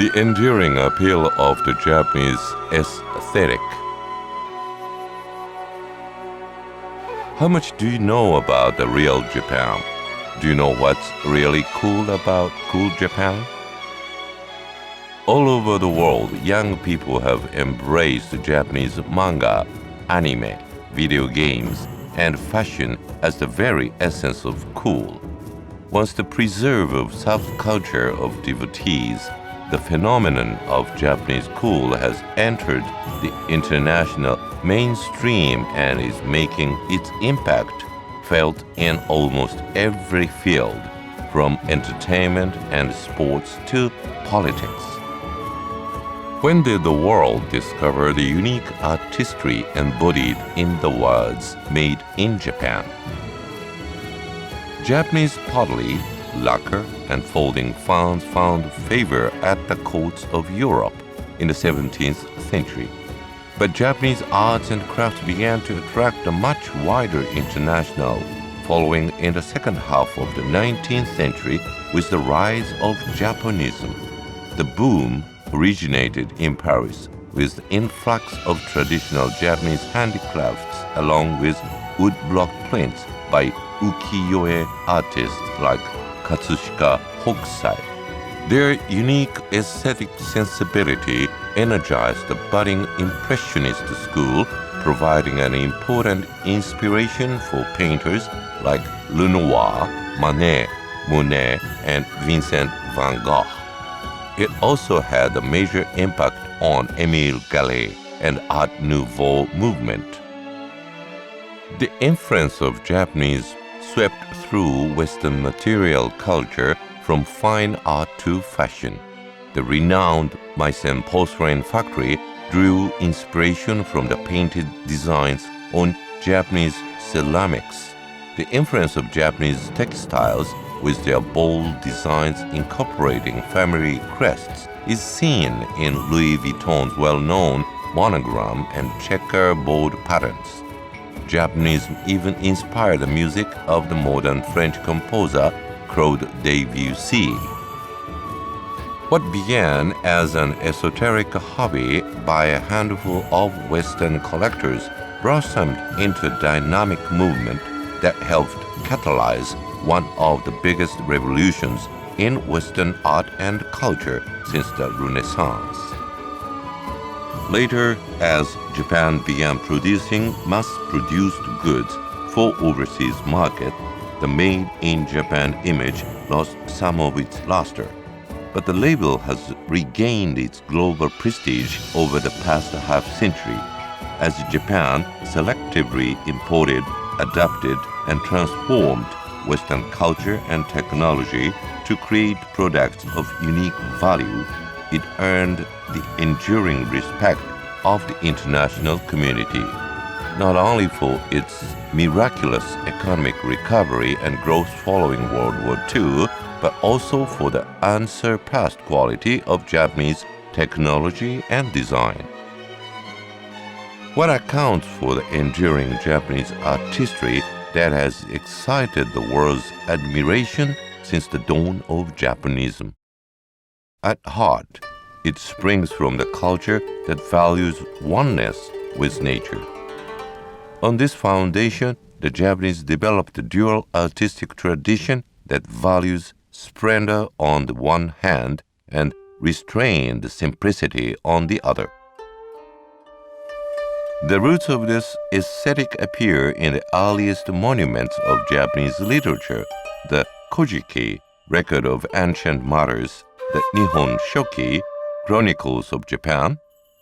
The enduring appeal of the Japanese aesthetic. How much do you know about the real Japan? Do you know what's really cool about cool Japan? All over the world, young people have embraced Japanese manga, anime, video games, and fashion as the very essence of cool. Once the preserve of subculture of devotees, the phenomenon of Japanese cool has entered the international mainstream and is making its impact felt in almost every field, from entertainment and sports to politics. When did the world discover the unique artistry embodied in the words made in Japan? Japanese pottery, lacquer, and folding fans found favor at the courts of Europe in the 17th century. But Japanese arts and crafts began to attract a much wider international following in the second half of the 19th century with the rise of Japonism. The boom originated in Paris with the influx of traditional Japanese handicrafts along with woodblock prints by ukiyo-e artists like Katsushika Hokusai. Their unique aesthetic sensibility energized the budding Impressionist school, providing an important inspiration for painters like Renoir, Manet, Monet, and Vincent van Gogh. It also had a major impact on Émile Gallé and Art Nouveau movement. The influence of Japanese swept through Western material culture from fine art to fashion. The renowned Meissen porcelain factory drew inspiration from the painted designs on Japanese ceramics. The influence of Japanese textiles with their bold designs incorporating family crests is seen in Louis Vuitton's well-known monogram and checkerboard patterns. Japanism even inspired the music of the modern French composer Claude Debussy. What began as an esoteric hobby by a handful of Western collectors blossomed into a dynamic movement that helped catalyze one of the biggest revolutions in Western art and culture since the Renaissance. Later, as Japan began producing mass-produced goods for overseas market, the Made in Japan image lost some of its luster. But the label has regained its global prestige over the past half-century, as Japan selectively imported, adapted, and transformed Western culture and technology to create products of unique value. It earned the enduring respect of the international community, not only for its miraculous economic recovery and growth following World War II, but also for the unsurpassed quality of Japanese technology and design. What accounts for the enduring Japanese artistry that has excited the world's admiration since the dawn of Japanism? At heart, it springs from the culture that values oneness with nature. On this foundation, the Japanese developed a dual artistic tradition that values splendor on the one hand and restrained simplicity on the other. The roots of this aesthetic appear in the earliest monuments of Japanese literature, the Kojiki, record of ancient matters, the Nihon Shoki, Chronicles of Japan,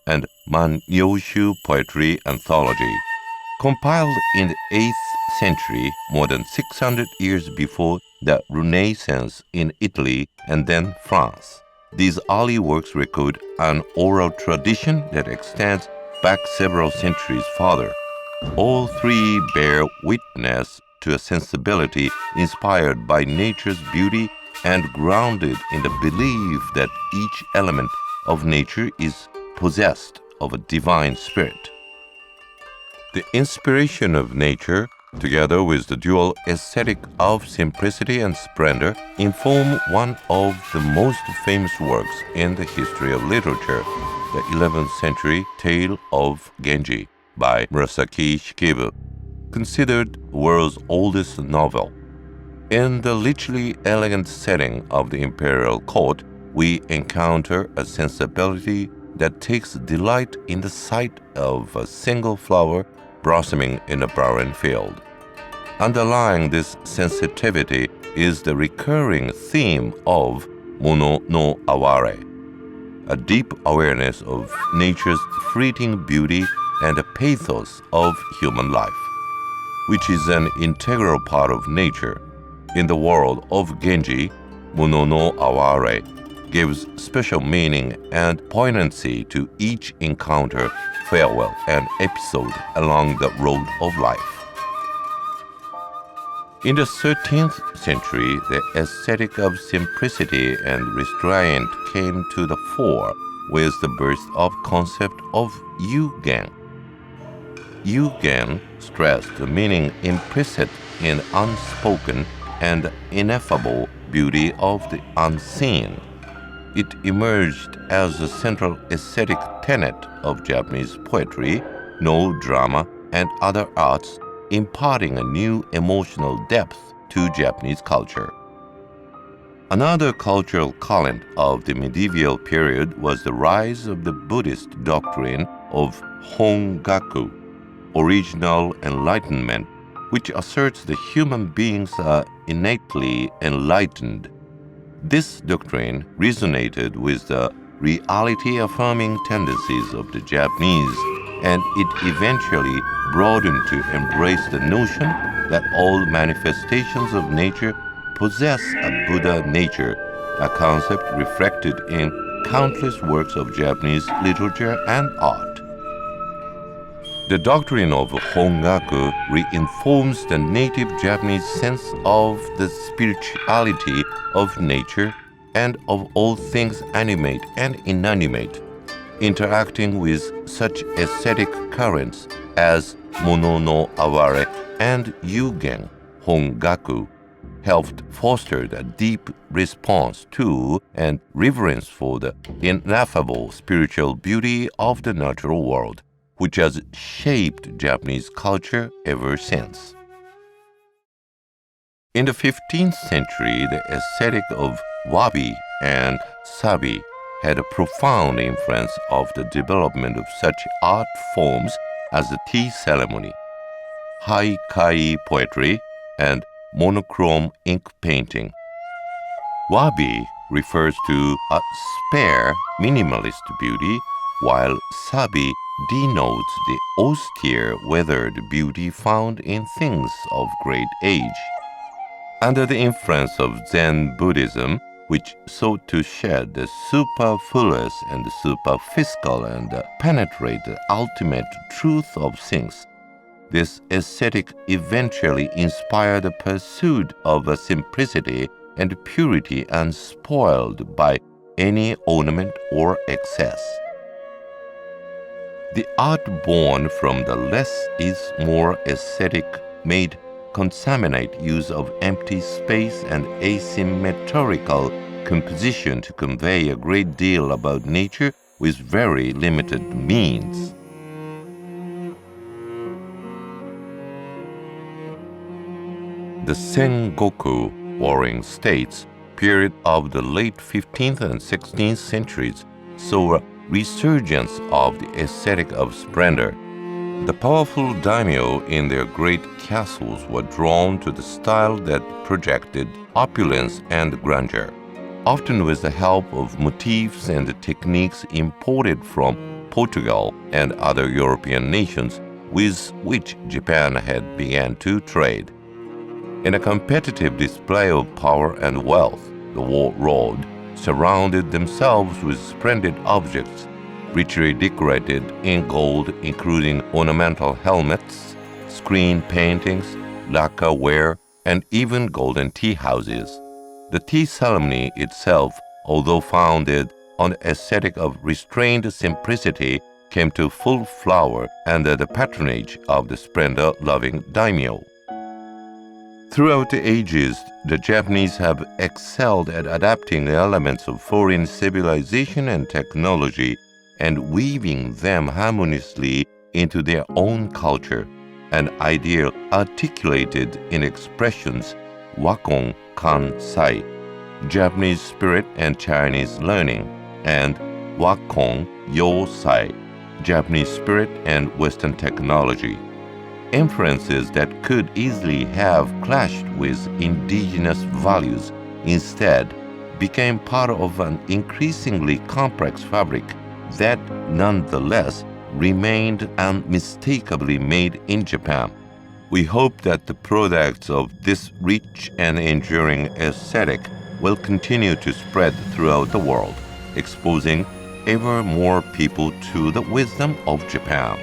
and Man-Yoshu poetry anthology. Compiled in the 8th century, more than 600 years before the Renaissance in Italy and then France. These early works record an oral tradition that extends back several centuries further. All three bear witness to a sensibility inspired by nature's beauty and grounded in the belief that each element of nature is possessed of a divine spirit. The inspiration of nature together with the dual aesthetic of simplicity and splendor, inform one of the most famous works in the history of literature, the 11th century Tale of Genji by Murasaki Shikibu, considered the world's oldest novel. In the richly elegant setting of the imperial court, we encounter a sensibility that takes delight in the sight of a single flower blossoming in a barren field. Underlying this sensitivity is the recurring theme of mono no aware, a deep awareness of nature's fleeting beauty and the pathos of human life, which is an integral part of nature. In the world of Genji, mono no aware gives special meaning and poignancy to each encounter, farewell, and episode along the road of life. In the 13th century, the aesthetic of simplicity and restraint came to the fore with the birth of the concept of yugen. Yugen stressed the meaning implicit in unspoken and ineffable beauty of the unseen. It emerged as a central aesthetic tenet of Japanese poetry, no drama, and other arts, imparting a new emotional depth to Japanese culture. Another cultural current of the medieval period was the rise of the Buddhist doctrine of Hongaku, original enlightenment, which asserts that human beings are innately enlightened. This doctrine resonated with the reality-affirming tendencies of the Japanese, and it eventually broadened to embrace the notion that all manifestations of nature possess a Buddha nature, a concept reflected in countless works of Japanese literature and art. The doctrine of Hongaku reinforms the native Japanese sense of the spirituality of nature and of all things animate and inanimate, interacting with such aesthetic currents as mono no aware and yugen, Hongaku, helped foster a deep response to and reverence for the ineffable spiritual beauty of the natural world, which has shaped Japanese culture ever since. In the 15th century, the aesthetic of wabi and sabi had a profound influence of the development of such art forms as the tea ceremony, haikai poetry, and monochrome ink painting. Wabi refers to a spare, minimalist beauty, while sabi denotes the austere, weathered beauty found in things of great age. Under the influence of Zen Buddhism, which sought to shed the superfluous and the superphysical and penetrate the ultimate truth of things, this aesthetic eventually inspired the pursuit of a simplicity and purity unspoiled by any ornament or excess. The art born from the less is more aesthetic made consummate use of empty space and asymmetrical composition to convey a great deal about nature with very limited means. The Sengoku Warring States period of the late 15th and 16th centuries saw a resurgence of the aesthetic of splendor. The powerful daimyo in their great castles were drawn to the style that projected opulence and grandeur, often with the help of motifs and techniques imported from Portugal and other European nations with which Japan had begun to trade. In a competitive display of power and wealth, the world surrounded themselves with splendid objects, richly decorated in gold, including ornamental helmets, screen paintings, lacquerware, and even golden tea houses. The tea ceremony itself, although founded on the aesthetic of restrained simplicity, came to full flower under the patronage of the splendor-loving daimyo. Throughout the ages, the Japanese have excelled at adapting the elements of foreign civilization and technology and weaving them harmoniously into their own culture, an ideal articulated in expressions wakon kansai, Japanese spirit and Chinese learning, and wakon yosai, Japanese spirit and Western technology. Inferences that could easily have clashed with indigenous values instead became part of an increasingly complex fabric that nonetheless remained unmistakably made in Japan. We hope that the products of this rich and enduring aesthetic will continue to spread throughout the world, exposing ever more people to the wisdom of Japan.